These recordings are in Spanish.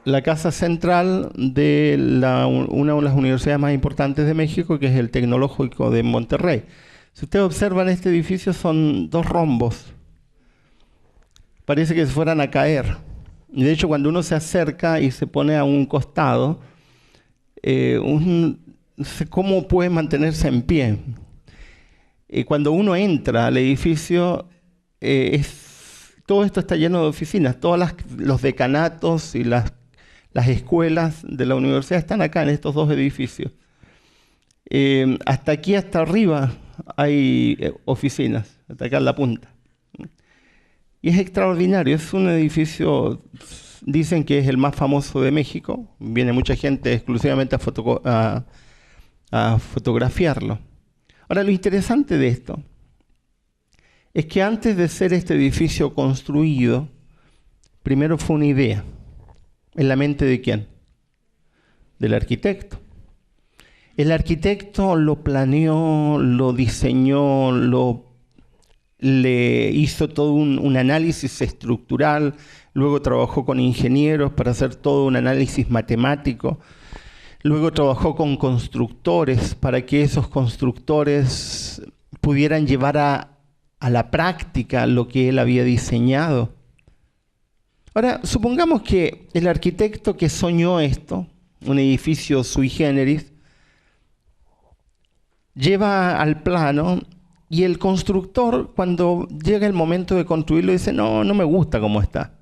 la casa central de una de las universidades más importantes de México, que es el Tecnológico de Monterrey. Si ustedes observan este edificio, son dos rombos. Parece que se fueran a caer. Y de hecho, cuando uno se acerca y se pone a un costado, no sé cómo puede mantenerse en pie. Cuando uno entra al edificio, todo esto está lleno de oficinas. Todos los decanatos y las escuelas de la universidad están acá en estos dos edificios. Hasta aquí, hasta arriba, hay oficinas, hasta acá en la punta. Y es extraordinario, es un edificio, dicen que es el más famoso de México. Viene mucha gente exclusivamente a fotografiarlo. Ahora, lo interesante de esto es que antes de ser este edificio construido, primero fue una idea. ¿En la mente de quién? Del arquitecto. El arquitecto lo planeó, lo diseñó, le hizo todo un análisis estructural, luego trabajó con ingenieros para hacer todo un análisis matemático, luego trabajó con constructores para que esos constructores pudieran llevar a la práctica lo que él había diseñado. Ahora, supongamos que el arquitecto que soñó esto, un edificio sui generis, lleva al plano y el constructor, cuando llega el momento de construirlo, dice, no me gusta cómo está.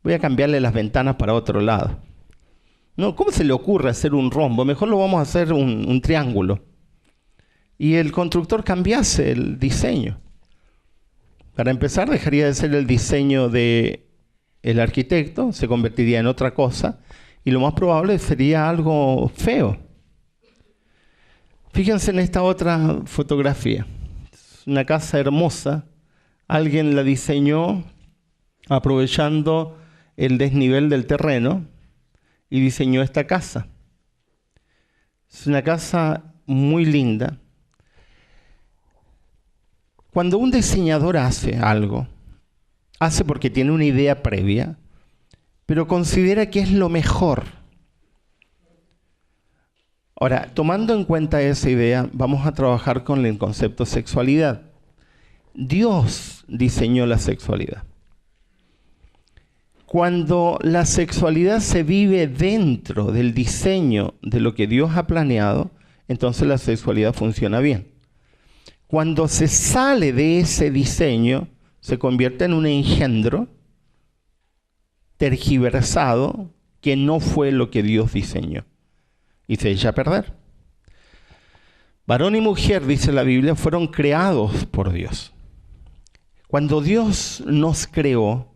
Voy a cambiarle las ventanas para otro lado. No, ¿cómo se le ocurre hacer un rombo? Mejor lo vamos a hacer un triángulo. Y el constructor cambiase el diseño. Para empezar, dejaría de ser el diseño del arquitecto, se convertiría en otra cosa, y lo más probable sería algo feo. Fíjense en esta otra fotografía. Es una casa hermosa. Alguien la diseñó aprovechando el desnivel del terreno y diseñó esta casa. Es una casa muy linda. Cuando un diseñador hace algo, hace porque tiene una idea previa, pero considera que es lo mejor. Ahora, tomando en cuenta esa idea, vamos a trabajar con el concepto sexualidad. Dios diseñó la sexualidad. Cuando la sexualidad se vive dentro del diseño de lo que Dios ha planeado, entonces la sexualidad funciona bien. Cuando se sale de ese diseño, se convierte en un engendro tergiversado que no fue lo que Dios diseñó. Y se echa a perder. Varón y mujer, dice la Biblia, fueron creados por Dios. Cuando Dios nos creó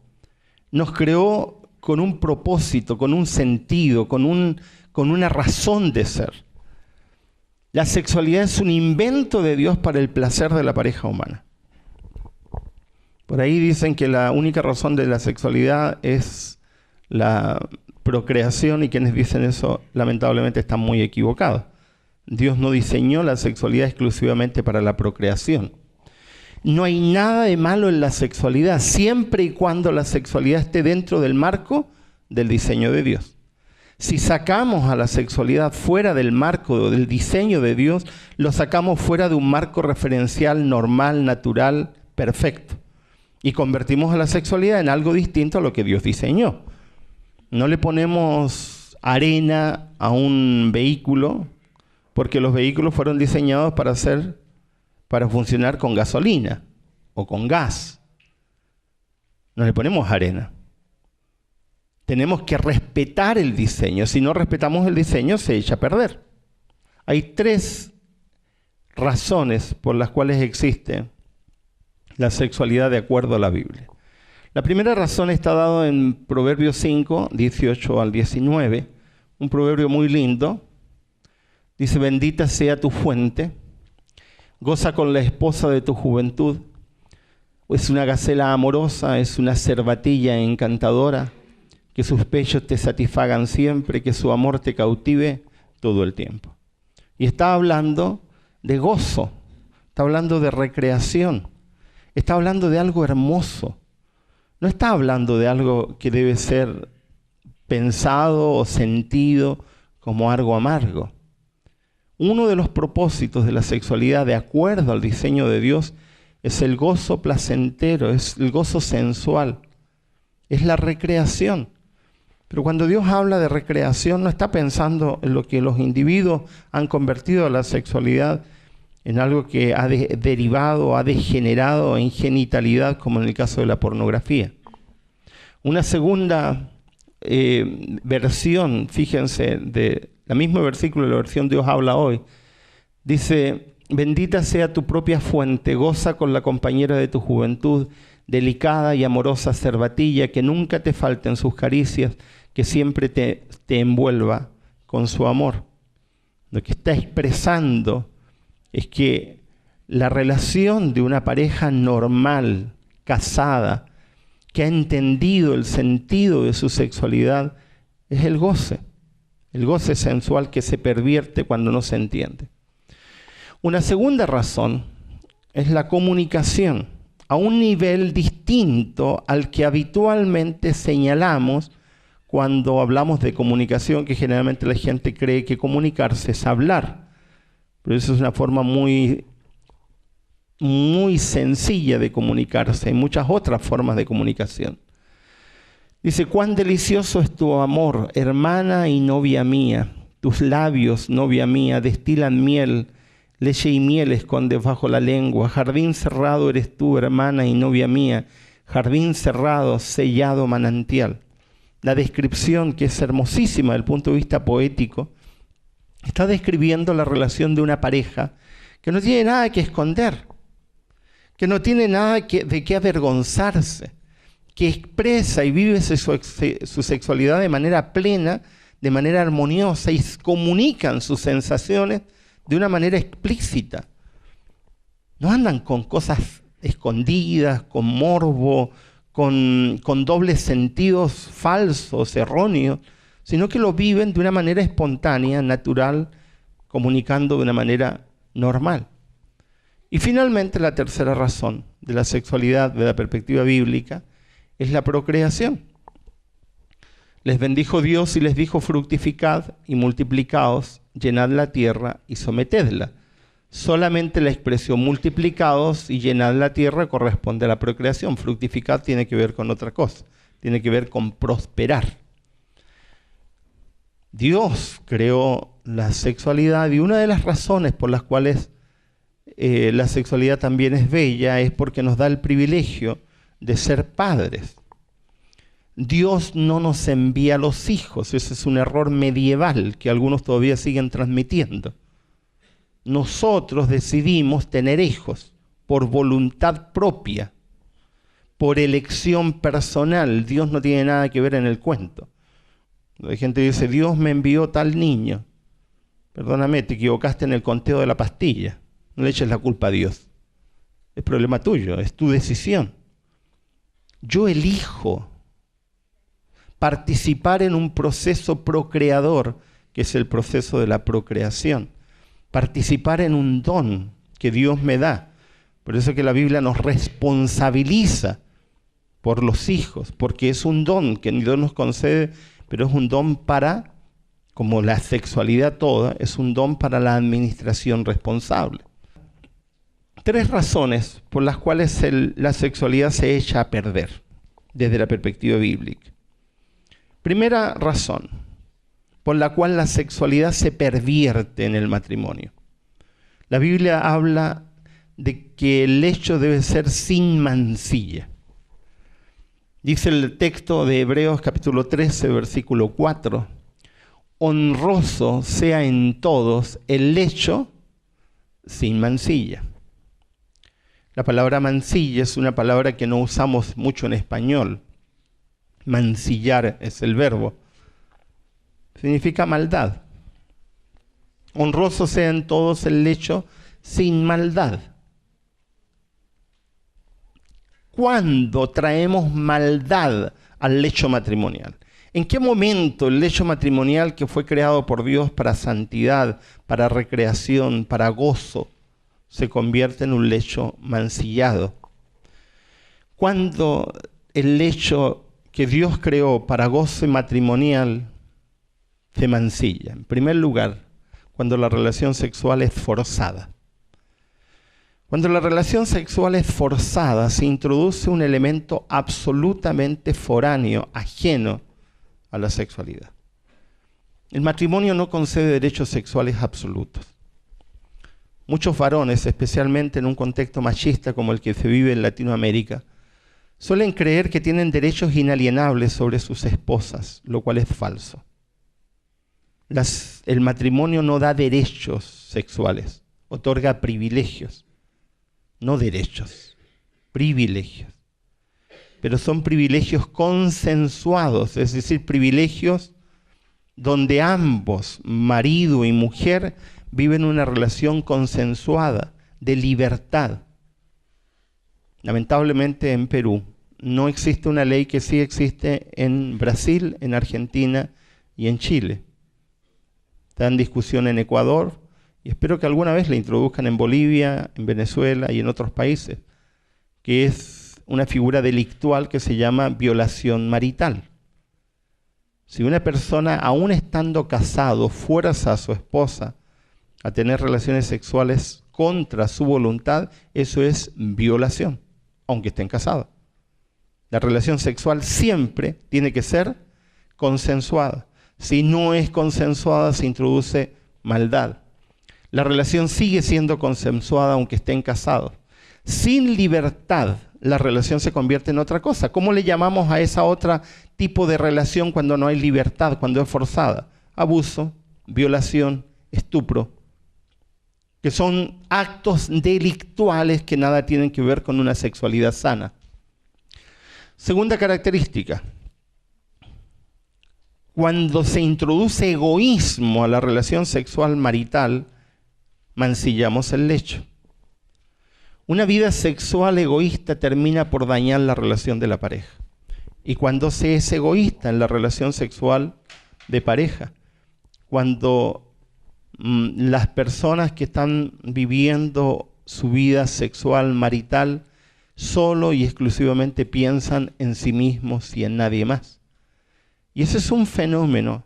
con un propósito, con un sentido, con una razón de ser. La sexualidad es un invento de Dios para el placer de la pareja humana. Por ahí dicen que la única razón de la sexualidad es la procreación, y quienes dicen eso lamentablemente están muy equivocados. Dios no diseñó la sexualidad exclusivamente para la procreación. No hay nada de malo en la sexualidad, siempre y cuando la sexualidad esté dentro del marco del diseño de Dios. Si sacamos a la sexualidad fuera del marco del diseño de Dios, lo sacamos fuera de un marco referencial normal, natural, perfecto. Y convertimos a la sexualidad en algo distinto a lo que Dios diseñó. No le ponemos arena a un vehículo, porque los vehículos fueron diseñados para funcionar con gasolina o con gas. No le ponemos arena. Tenemos que respetar el diseño. Si no respetamos el diseño, se echa a perder. Hay 3 razones por las cuales existe la sexualidad de acuerdo a la Biblia. La primera razón está dada en Proverbios 5, 18 al 19, un proverbio muy lindo. Dice, bendita sea tu fuente, goza con la esposa de tu juventud. Es una gacela amorosa, es una cervatilla encantadora, que sus pechos te satisfagan siempre, que su amor te cautive todo el tiempo. Y está hablando de gozo, está hablando de recreación, está hablando de algo hermoso. No está hablando de algo que debe ser pensado o sentido como algo amargo. Uno de los propósitos de la sexualidad, de acuerdo al diseño de Dios, es el gozo placentero, es el gozo sensual, es la recreación. Pero cuando Dios habla de recreación, no está pensando en lo que los individuos han convertido a la sexualidad en algo que ha derivado, ha degenerado en genitalidad, como en el caso de la pornografía. Una segunda versión, fíjense, de la misma versículo de la versión Dios habla hoy, dice: bendita sea tu propia fuente, goza con la compañera de tu juventud, delicada y amorosa cervatilla, que nunca te falten sus caricias, que siempre te envuelva con su amor. Lo que está expresando es que la relación de una pareja normal, casada, que ha entendido el sentido de su sexualidad, es el goce sensual que se pervierte cuando no se entiende. Una segunda razón es la comunicación, a un nivel distinto al que habitualmente señalamos cuando hablamos de comunicación, que generalmente la gente cree que comunicarse es hablar. Pero eso es una forma muy sencilla de comunicarse. Hay muchas otras formas de comunicación. Dice: cuán delicioso es tu amor, hermana y novia mía. Tus labios, novia mía, destilan miel, leche y miel escondes bajo la lengua. Jardín cerrado eres tú, hermana y novia mía. Jardín cerrado, sellado manantial. La descripción, que es hermosísima desde el punto de vista poético, está describiendo la relación de una pareja que no tiene nada que esconder, que no tiene nada de qué avergonzarse, que expresa y vive su sexualidad de manera plena, de manera armoniosa, y comunican sus sensaciones de una manera explícita. No andan con cosas escondidas, con morbo, con dobles sentidos falsos, erróneos, sino que lo viven de una manera espontánea, natural, comunicando de una manera normal. Y finalmente, la tercera razón de la sexualidad de la perspectiva bíblica es la procreación. Les bendijo Dios y les dijo: fructificad y multiplicaos, llenad la tierra y sometedla. Solamente la expresión multiplicaos y llenad la tierra corresponde a la procreación. Fructificad tiene que ver con otra cosa, tiene que ver con prosperar. Dios creó la sexualidad, y una de las razones por las cuales la sexualidad también es bella es porque nos da el privilegio de ser padres. Dios no nos envía a los hijos, ese es un error medieval que algunos todavía siguen transmitiendo. Nosotros decidimos tener hijos por voluntad propia, por elección personal. Dios no tiene nada que ver en el cuento. Hay gente que dice: Dios me envió tal niño. Perdóname, te equivocaste en el conteo de la pastilla. No le eches la culpa a Dios. Es problema tuyo, es tu decisión. Yo elijo participar en un proceso procreador, que es el proceso de la procreación. Participar en un don que Dios me da. Por eso que la Biblia nos responsabiliza por los hijos, porque es un don que Dios nos concede, pero es un don para, como la sexualidad toda, es un don para la administración responsable. 3 razones por las cuales la sexualidad se echa a perder desde la perspectiva bíblica. Primera razón por la cual la sexualidad se pervierte en el matrimonio. La Biblia habla de que el lecho debe ser sin mancilla. Dice el texto de Hebreos capítulo 13, versículo 4: honroso sea en todos el lecho sin mancilla. La palabra mancilla es una palabra que no usamos mucho en español. Mancillar es el verbo. Significa maldad. Honroso sea en todos el lecho sin maldad. ¿Cuándo traemos maldad al lecho matrimonial? ¿En qué momento el lecho matrimonial, que fue creado por Dios para santidad, para recreación, para gozo, se convierte en un lecho mancillado? Cuando el lecho que Dios creó para goce matrimonial se mancilla. En primer lugar, cuando la relación sexual es forzada. Cuando la relación sexual es forzada, se introduce un elemento absolutamente foráneo, ajeno a la sexualidad. El matrimonio no concede derechos sexuales absolutos. Muchos varones, especialmente en un contexto machista como el que se vive en Latinoamérica, suelen creer que tienen derechos inalienables sobre sus esposas, lo cual es falso. El matrimonio no da derechos sexuales, otorga privilegios, no derechos, privilegios. Pero son privilegios consensuados, es decir, privilegios donde ambos, marido y mujer, viven una relación consensuada, de libertad. Lamentablemente en Perú no existe una ley que sí existe en Brasil, en Argentina y en Chile. Está en discusión en Ecuador y espero que alguna vez la introduzcan en Bolivia, en Venezuela y en otros países, que es una figura delictual que se llama violación marital. Si una persona, aún estando casado, fuerza a su esposa a tener relaciones sexuales contra su voluntad, eso es violación, aunque estén casados. La relación sexual siempre tiene que ser consensuada. Si no es consensuada, se introduce maldad. La relación sigue siendo consensuada aunque estén casados. Sin libertad, la relación se convierte en otra cosa. ¿Cómo le llamamos a esa otra tipo de relación cuando no hay libertad, cuando es forzada? Abuso, violación, estupro, que son actos delictuales que nada tienen que ver con una sexualidad sana. Segunda característica. Cuando se introduce egoísmo a la relación sexual marital, mancillamos el lecho. Una vida sexual egoísta termina por dañar la relación de la pareja. Y cuando se es egoísta en la relación sexual de pareja, cuando las personas que están viviendo su vida sexual marital solo y exclusivamente piensan en sí mismos y en nadie más. Y ese es un fenómeno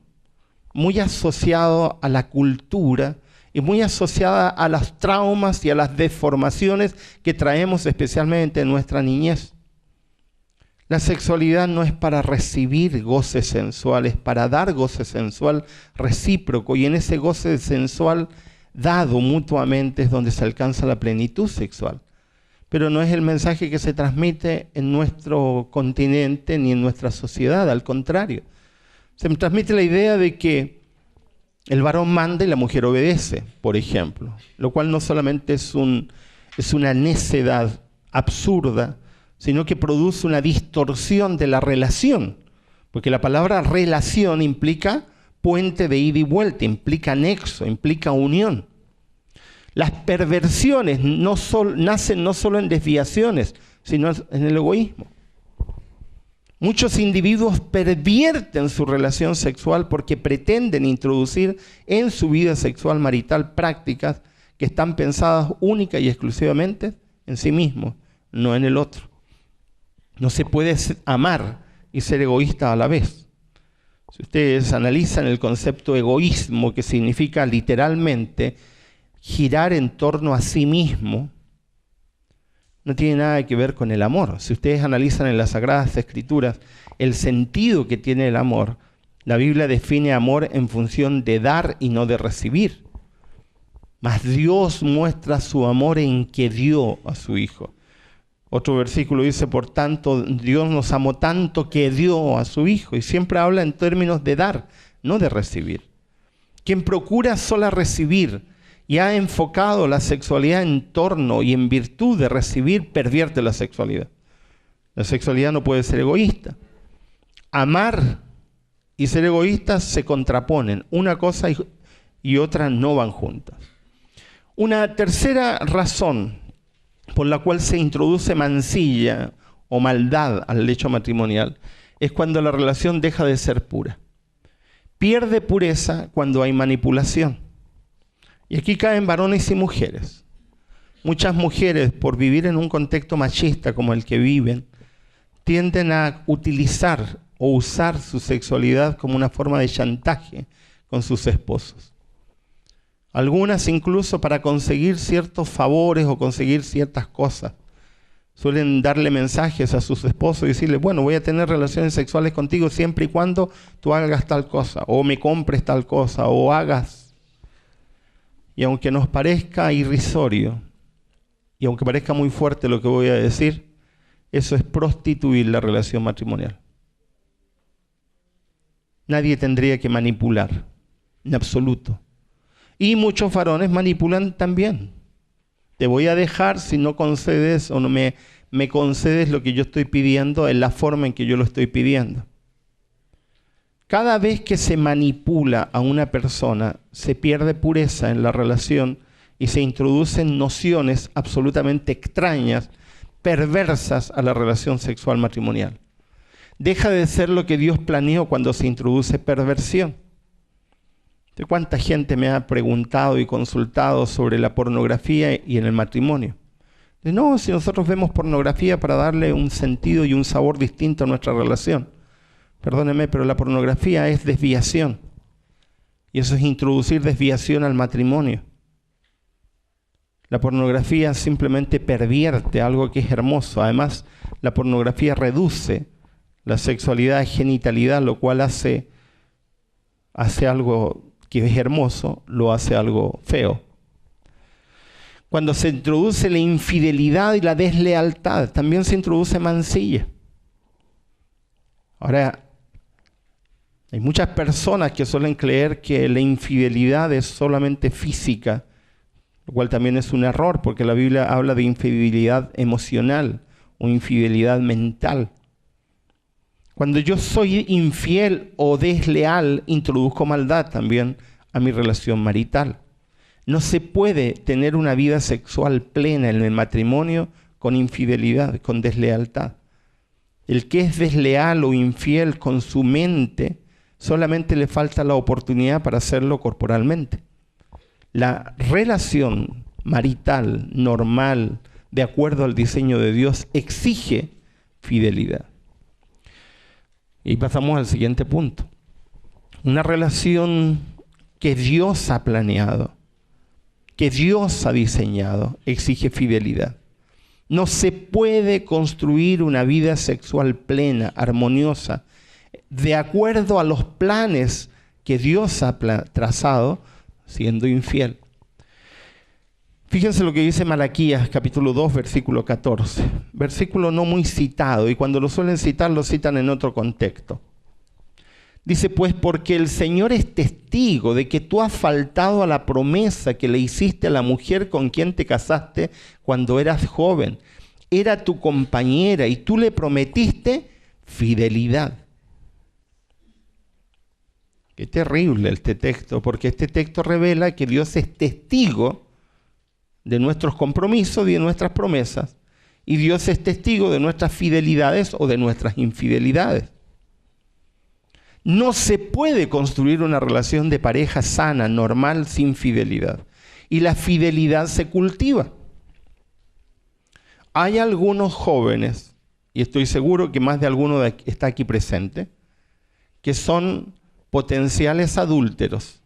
muy asociado a la cultura y muy asociada a los traumas y a las deformaciones que traemos especialmente en nuestra niñez. La sexualidad no es para recibir goce sensual, es para dar goce sensual recíproco, y en ese goce sensual dado mutuamente es donde se alcanza la plenitud sexual. Pero no es el mensaje que se transmite en nuestro continente ni en nuestra sociedad, al contrario. Se transmite la idea de que el varón manda y la mujer obedece, por ejemplo, lo cual no solamente es una necedad absurda, sino que produce una distorsión de la relación, porque la palabra relación implica puente de ida y vuelta, implica nexo, implica unión. Las perversiones nacen no solo en desviaciones, sino en el egoísmo. Muchos individuos pervierten su relación sexual porque pretenden introducir en su vida sexual marital prácticas que están pensadas única y exclusivamente en sí mismos, no en el otro. No se puede amar y ser egoísta a la vez. Si ustedes analizan el concepto egoísmo, que significa literalmente girar en torno a sí mismo, no tiene nada que ver con el amor. Si ustedes analizan en las Sagradas Escrituras el sentido que tiene el amor, la Biblia define amor en función de dar y no de recibir. Mas Dios muestra su amor en que dio a su Hijo. Otro versículo dice, por tanto, Dios nos amó tanto que dio a su Hijo. Y siempre habla en términos de dar, no de recibir. Quien procura solo recibir y ha enfocado la sexualidad en torno y en virtud de recibir, pervierte la sexualidad. La sexualidad no puede ser egoísta. Amar y ser egoísta se contraponen. Una cosa y otra no van juntas. Una tercera razón por la cual se introduce mancilla o maldad al lecho matrimonial es cuando la relación deja de ser pura. Pierde pureza cuando hay manipulación. Y aquí caen varones y mujeres. Muchas mujeres, por vivir en un contexto machista como el que viven, tienden a utilizar o usar su sexualidad como una forma de chantaje con sus esposos. Algunas incluso para conseguir ciertos favores o conseguir ciertas cosas. Suelen darle mensajes a sus esposos y decirle, bueno, voy a tener relaciones sexuales contigo siempre y cuando tú hagas tal cosa, o me compres tal cosa, o hagas. Y aunque nos parezca irrisorio, y aunque parezca muy fuerte lo que voy a decir, eso es prostituir la relación matrimonial. Nadie tendría que manipular, en absoluto. Y muchos varones manipulan también. Te voy a dejar si no concedes o no me concedes lo que yo estoy pidiendo en la forma en que yo lo estoy pidiendo. Cada vez que se manipula a una persona, se pierde pureza en la relación y se introducen nociones absolutamente extrañas, perversas a la relación sexual matrimonial. Deja de ser lo que Dios planeó cuando se introduce perversión. ¿De cuánta gente me ha preguntado y consultado sobre la pornografía y en el matrimonio? No, si nosotros vemos pornografía para darle un sentido y un sabor distinto a nuestra relación. Perdóneme, pero la pornografía es desviación. Y eso es introducir desviación al matrimonio. La pornografía simplemente pervierte algo que es hermoso. Además, la pornografía reduce la sexualidad a genitalidad, lo cual hace algo que es hermoso, lo hace algo feo. Cuando se introduce la infidelidad y la deslealtad, también se introduce mancilla. Ahora, hay muchas personas que suelen creer que la infidelidad es solamente física, lo cual también es un error, porque la Biblia habla de infidelidad emocional o infidelidad mental. Cuando yo soy infiel o desleal, introduzco maldad también a mi relación marital. No se puede tener una vida sexual plena en el matrimonio con infidelidad, con deslealtad. El que es desleal o infiel con su mente, solamente le falta la oportunidad para hacerlo corporalmente. La relación marital normal, de acuerdo al diseño de Dios, exige fidelidad. Y pasamos al siguiente punto. Una relación que Dios ha planeado, que Dios ha diseñado, exige fidelidad. No se puede construir una vida sexual plena, armoniosa, de acuerdo a los planes que Dios ha trazado, siendo infiel. Fíjense lo que dice Malaquías, capítulo 2, versículo 14. Versículo no muy citado, y cuando lo suelen citar, lo citan en otro contexto. Dice, pues porque el Señor es testigo de que tú has faltado a la promesa que le hiciste a la mujer con quien te casaste cuando eras joven. Era tu compañera y tú le prometiste fidelidad. Qué terrible este texto, porque este texto revela que Dios es testigo de nuestros compromisos y de nuestras promesas, y Dios es testigo de nuestras fidelidades o de nuestras infidelidades. No se puede construir una relación de pareja sana, normal, sin fidelidad. Y la fidelidad se cultiva. Hay algunos jóvenes, y estoy seguro que más de alguno está aquí presente, que son potenciales adúlteros,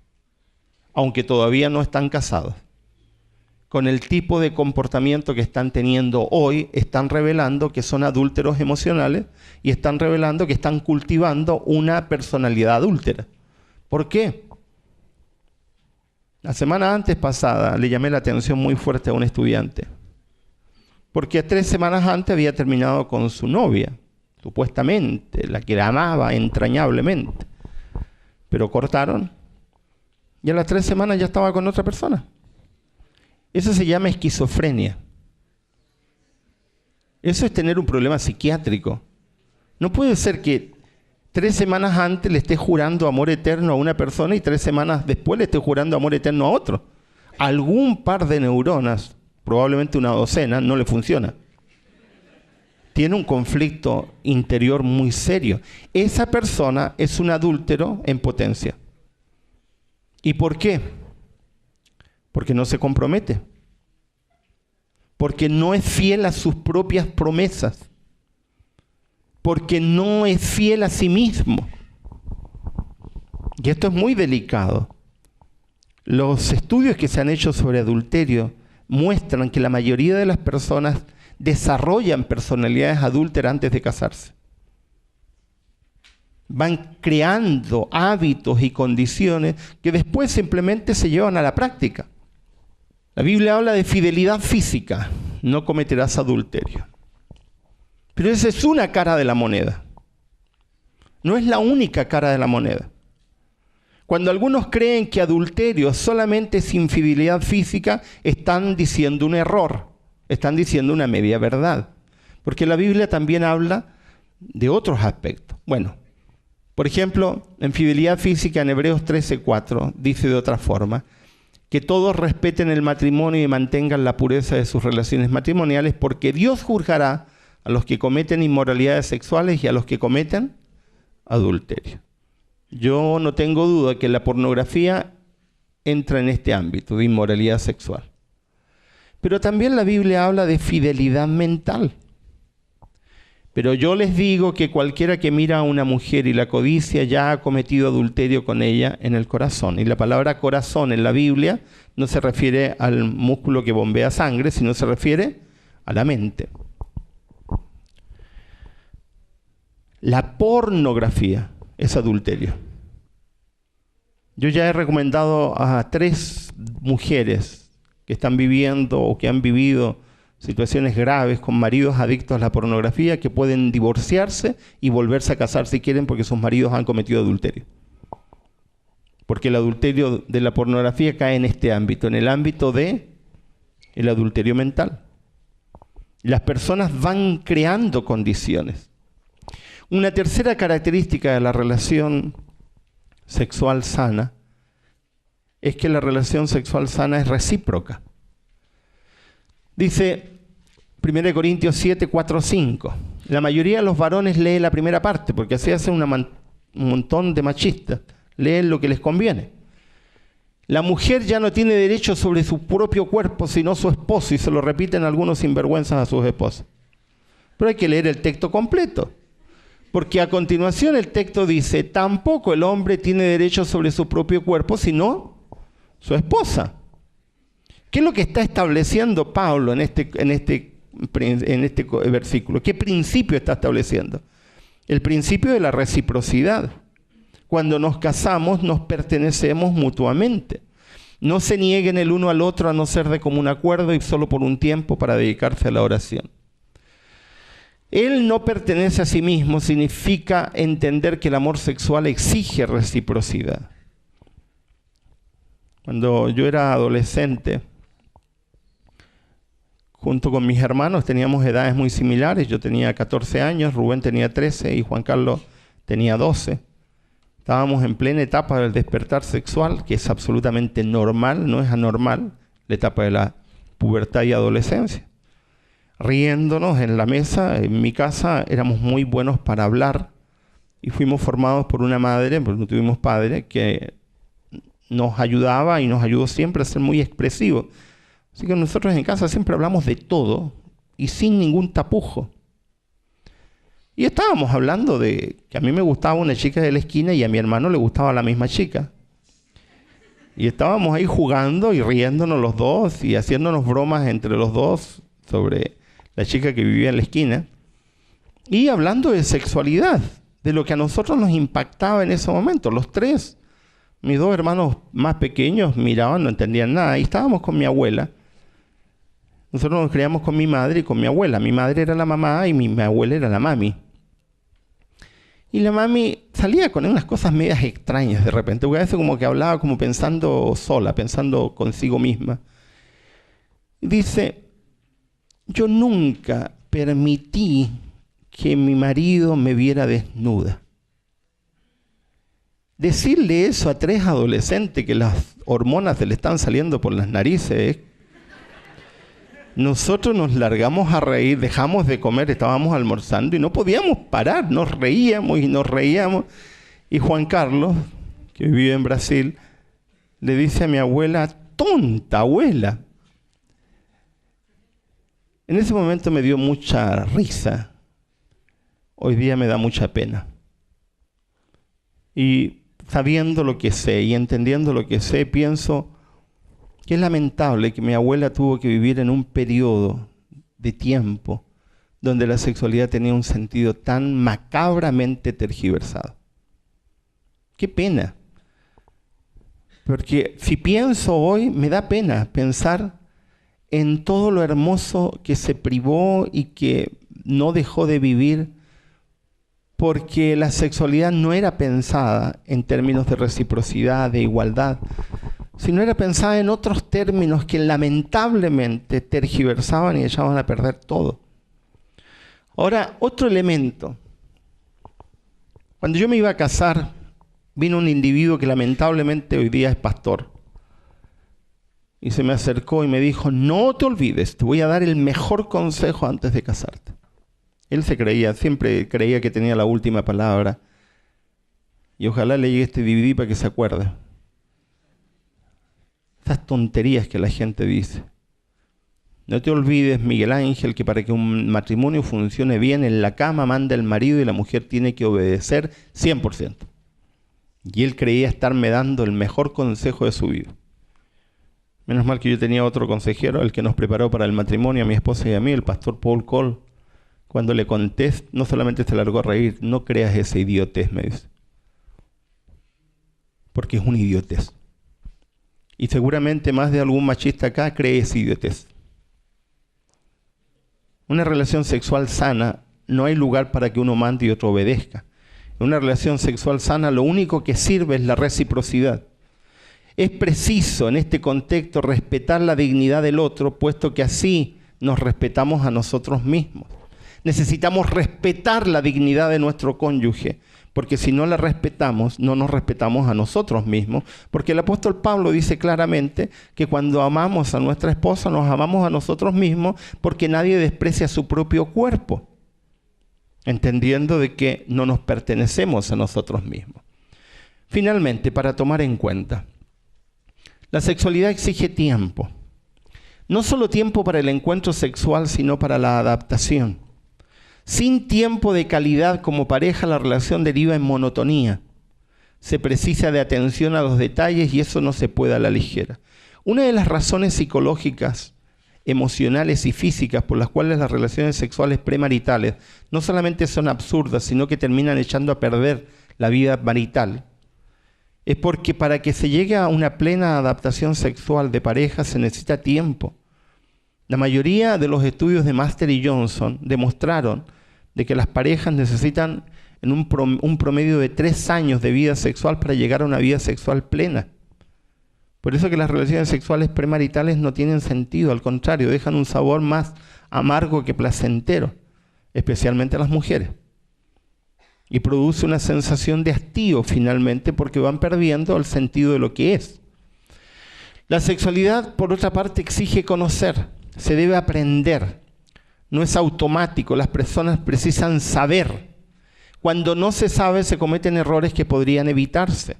aunque todavía no están casados. Con el tipo de comportamiento que están teniendo hoy, están revelando que son adúlteros emocionales y están revelando que están cultivando una personalidad adúltera. ¿Por qué? La semana antes pasada le llamé la atención muy fuerte a un estudiante, porque 3 semanas antes había terminado con su novia, supuestamente, la que la amaba entrañablemente, pero cortaron y a las 3 semanas ya estaba con otra persona. Eso se llama esquizofrenia. Eso es tener un problema psiquiátrico. No puede ser que 3 semanas antes le esté jurando amor eterno a una persona y 3 semanas después le esté jurando amor eterno a otro. Algún par de neuronas, probablemente una docena, no le funciona. Tiene un conflicto interior muy serio. Esa persona es un adúltero en potencia. ¿Y por qué? Porque no se compromete. Porque no es fiel a sus propias promesas. porque no es fiel a sí mismo. Y esto es muy delicado. Los estudios que se han hecho sobre adulterio muestran que la mayoría de las personas desarrollan personalidades adúlteras antes de casarse. Van creando hábitos y condiciones que después simplemente se llevan a la práctica. La Biblia habla de fidelidad física, no cometerás adulterio. Pero esa es una cara de la moneda. No es la única cara de la moneda. Cuando algunos creen que adulterio solamente es infidelidad física, están diciendo un error, están diciendo una media verdad. Porque la Biblia también habla de otros aspectos. Bueno, por ejemplo, en fidelidad física en Hebreos 13:4 dice de otra forma, que todos respeten el matrimonio y mantengan la pureza de sus relaciones matrimoniales, porque Dios juzgará a los que cometen inmoralidades sexuales y a los que cometen adulterio. Yo no tengo duda que la pornografía entra en este ámbito de inmoralidad sexual. Pero también la Biblia habla de fidelidad mental. Pero yo les digo que cualquiera que mira a una mujer y la codicia ya ha cometido adulterio con ella en el corazón. Y la palabra corazón en la Biblia no se refiere al músculo que bombea sangre, sino se refiere a la mente. La pornografía es adulterio. Yo ya he recomendado a 3 mujeres que están viviendo o que han vivido situaciones graves con maridos adictos a la pornografía que pueden divorciarse y volverse a casar si quieren porque sus maridos han cometido adulterio. Porque el adulterio de la pornografía cae en este ámbito, en el ámbito de el adulterio mental. Las personas van creando condiciones. Una tercera característica de la relación sexual sana es que la relación sexual sana es recíproca. Dice 1 Corintios 7, 4, 5. La mayoría de los varones leen la primera parte, porque así hacen un montón de machistas. Leen lo que les conviene. La mujer ya no tiene derecho sobre su propio cuerpo, sino su esposo, y se lo repiten algunos sinvergüenzas a sus esposas. Pero hay que leer el texto completo. Porque a continuación el texto dice, tampoco el hombre tiene derecho sobre su propio cuerpo, sino su esposa. ¿Qué es lo que está estableciendo Pablo en este versículo? ¿Qué principio está estableciendo? El principio de la reciprocidad. Cuando nos casamos, nos pertenecemos mutuamente. No se nieguen el uno al otro a no ser de común acuerdo y solo por un tiempo para dedicarse a la oración. Él no pertenece a sí mismo significa entender que el amor sexual exige reciprocidad. Cuando yo era adolescente, junto con mis hermanos teníamos edades muy similares. Yo tenía 14 años, Rubén tenía 13 y Juan Carlos tenía 12. Estábamos en plena etapa del despertar sexual, que es absolutamente normal, no es anormal, la etapa de la pubertad y adolescencia. Riéndonos en la mesa, en mi casa, éramos muy buenos para hablar y fuimos formados por una madre, porque no tuvimos padre, que nos ayudaba y nos ayudó siempre a ser muy expresivos. Así que nosotros en casa siempre hablamos de todo y sin ningún tapujo. Y estábamos hablando de que a mí me gustaba una chica de la esquina y a mi hermano le gustaba la misma chica. Y estábamos ahí jugando y riéndonos los dos y haciéndonos bromas entre los dos sobre la chica que vivía en la esquina. Y hablando de sexualidad, de lo que a nosotros nos impactaba en ese momento. Los 3, mis 2 hermanos más pequeños miraban, no entendían nada. Y estábamos con mi abuela. Nosotros nos criamos con mi madre y con mi abuela. Mi madre era la mamá y mi abuela era la mami. Y la mami salía con unas cosas medias extrañas de repente, porque a veces como que hablaba como pensando sola, pensando consigo misma. Y dice, yo nunca permití que mi marido me viera desnuda. Decirle eso a 3 adolescentes que las hormonas se le están saliendo por las narices, nosotros nos largamos a reír, dejamos de comer, estábamos almorzando y no podíamos parar, nos reíamos y nos reíamos. Y Juan Carlos, que vive en Brasil, le dice a mi abuela, tonta abuela. En ese momento me dio mucha risa, hoy día me da mucha pena. Y sabiendo lo que sé y entendiendo lo que sé, pienso que es lamentable que mi abuela tuvo que vivir en un periodo de tiempo donde la sexualidad tenía un sentido tan macabramente tergiversado. ¡Qué pena! Porque si pienso hoy, me da pena pensar en todo lo hermoso que se privó y que no dejó de vivir, porque la sexualidad no era pensada en términos de reciprocidad, de igualdad, sino era pensada en otros términos que lamentablemente tergiversaban y echaban a perder todo. Ahora, otro elemento. Cuando yo me iba a casar, vino un individuo que lamentablemente hoy día es pastor. Y se me acercó y me dijo, no te olvides, te voy a dar el mejor consejo antes de casarte. Él siempre creía que tenía la última palabra. Y ojalá le llegue este DVD para que se acuerde. Esas tonterías que la gente dice. No te olvides, Miguel Ángel, que para que un matrimonio funcione bien, en la cama manda el marido y la mujer tiene que obedecer 100%. Y él creía estarme dando el mejor consejo de su vida. Menos mal que yo tenía otro consejero, el que nos preparó para el matrimonio, a mi esposa y a mí, el pastor Paul Cole. Cuando le conté, no solamente se largó a reír, no creas esa idiotez, me dice. Porque es una idiotez. Y seguramente más de algún machista acá cree esa idiotez. Una relación sexual sana, no hay lugar para que uno mande y otro obedezca. En una relación sexual sana, lo único que sirve es la reciprocidad. Es preciso en este contexto respetar la dignidad del otro, puesto que así nos respetamos a nosotros mismos. Necesitamos respetar la dignidad de nuestro cónyuge, porque si no la respetamos, no nos respetamos a nosotros mismos, porque el apóstol Pablo dice claramente que cuando amamos a nuestra esposa, nos amamos a nosotros mismos, porque nadie desprecia su propio cuerpo, entendiendo de que no nos pertenecemos a nosotros mismos. Finalmente, para tomar en cuenta, la sexualidad exige tiempo. No solo tiempo para el encuentro sexual, sino para la adaptación. Sin tiempo de calidad como pareja, la relación deriva en monotonía. Se precisa de atención a los detalles y eso no se puede a la ligera. Una de las razones psicológicas, emocionales y físicas por las cuales las relaciones sexuales premaritales no solamente son absurdas, sino que terminan echando a perder la vida marital, es porque para que se llegue a una plena adaptación sexual de pareja se necesita tiempo. La mayoría de los estudios de Master y Johnson demostraron de que las parejas necesitan en un promedio de 3 años de vida sexual para llegar a una vida sexual plena. Por eso que las relaciones sexuales premaritales no tienen sentido, al contrario, dejan un sabor más amargo que placentero, especialmente a las mujeres. Y produce una sensación de hastío finalmente porque van perdiendo el sentido de lo que es. La sexualidad, por otra parte, exige conocer, se debe aprender. No es automático, las personas precisan saber. Cuando no se sabe, se cometen errores que podrían evitarse.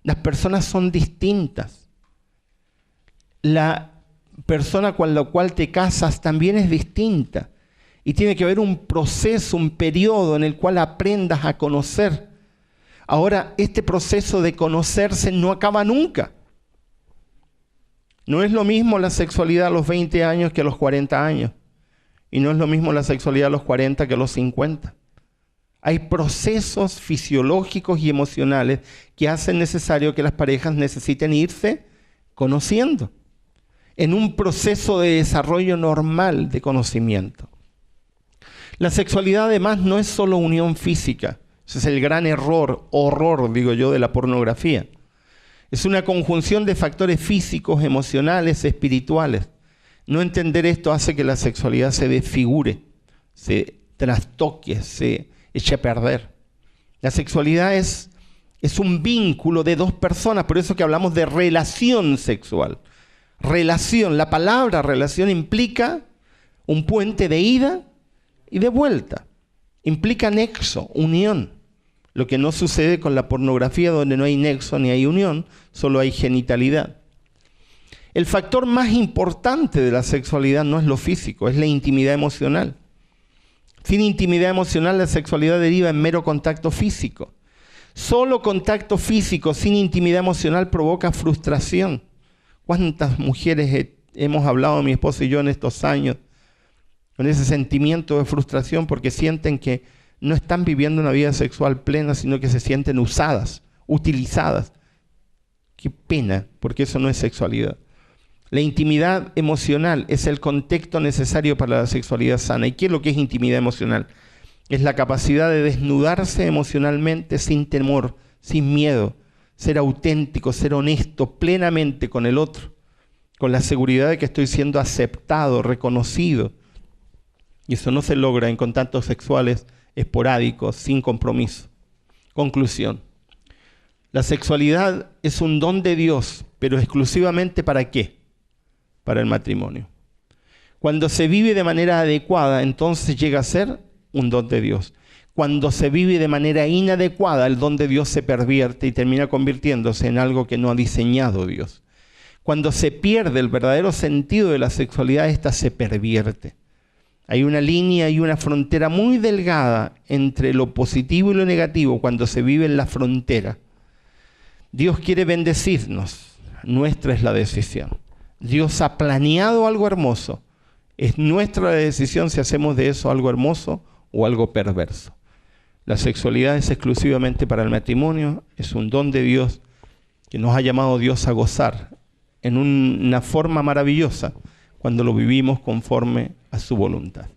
Las personas son distintas. La persona con la cual te casas también es distinta. Y tiene que haber un proceso, un periodo en el cual aprendas a conocer. Ahora, este proceso de conocerse no acaba nunca. No es lo mismo la sexualidad a los 20 años que a los 40 años. Y no es lo mismo la sexualidad a los 40 que a los 50. Hay procesos fisiológicos y emocionales que hacen necesario que las parejas necesiten irse conociendo en un proceso de desarrollo normal de conocimiento. La sexualidad además no es solo unión física. Ese es el gran horror, digo yo, de la pornografía. Es una conjunción de factores físicos, emocionales, espirituales. No entender esto hace que la sexualidad se desfigure, se trastoque, se eche a perder. La sexualidad es un vínculo de dos personas, por eso que hablamos de relación sexual. Relación, la palabra relación implica un puente de ida y de vuelta. Implica nexo, unión. Lo que no sucede con la pornografía, donde no hay nexo ni hay unión, solo hay genitalidad. El factor más importante de la sexualidad no es lo físico, es la intimidad emocional. Sin intimidad emocional, la sexualidad deriva en mero contacto físico. Solo contacto físico sin intimidad emocional provoca frustración. ¿Cuántas mujeres hemos hablado, mi esposo y yo, en estos años, con ese sentimiento de frustración porque sienten que no están viviendo una vida sexual plena, sino que se sienten usadas, utilizadas? Qué pena, porque eso no es sexualidad. La intimidad emocional es el contexto necesario para la sexualidad sana. ¿Y qué es lo que es intimidad emocional? Es la capacidad de desnudarse emocionalmente sin temor, sin miedo, ser auténtico, ser honesto plenamente con el otro, con la seguridad de que estoy siendo aceptado, reconocido. Y eso no se logra en contactos sexuales esporádicos, sin compromiso. Conclusión. La sexualidad es un don de Dios, pero exclusivamente ¿para qué? Para el matrimonio. Cuando se vive de manera adecuada, entonces llega a ser un don de Dios. Cuando se vive de manera inadecuada, el don de Dios se pervierte y termina convirtiéndose en algo que no ha diseñado Dios. Cuando se pierde el verdadero sentido de la sexualidad, esta se pervierte. Hay una línea y una frontera muy delgada entre lo positivo y lo negativo cuando se vive en la frontera. Dios quiere bendecirnos, nuestra es la decisión. Dios ha planeado algo hermoso. Es nuestra decisión si hacemos de eso algo hermoso o algo perverso. La sexualidad es exclusivamente para el matrimonio, es un don de Dios que nos ha llamado Dios a gozar en una forma maravillosa cuando lo vivimos conforme a su voluntad.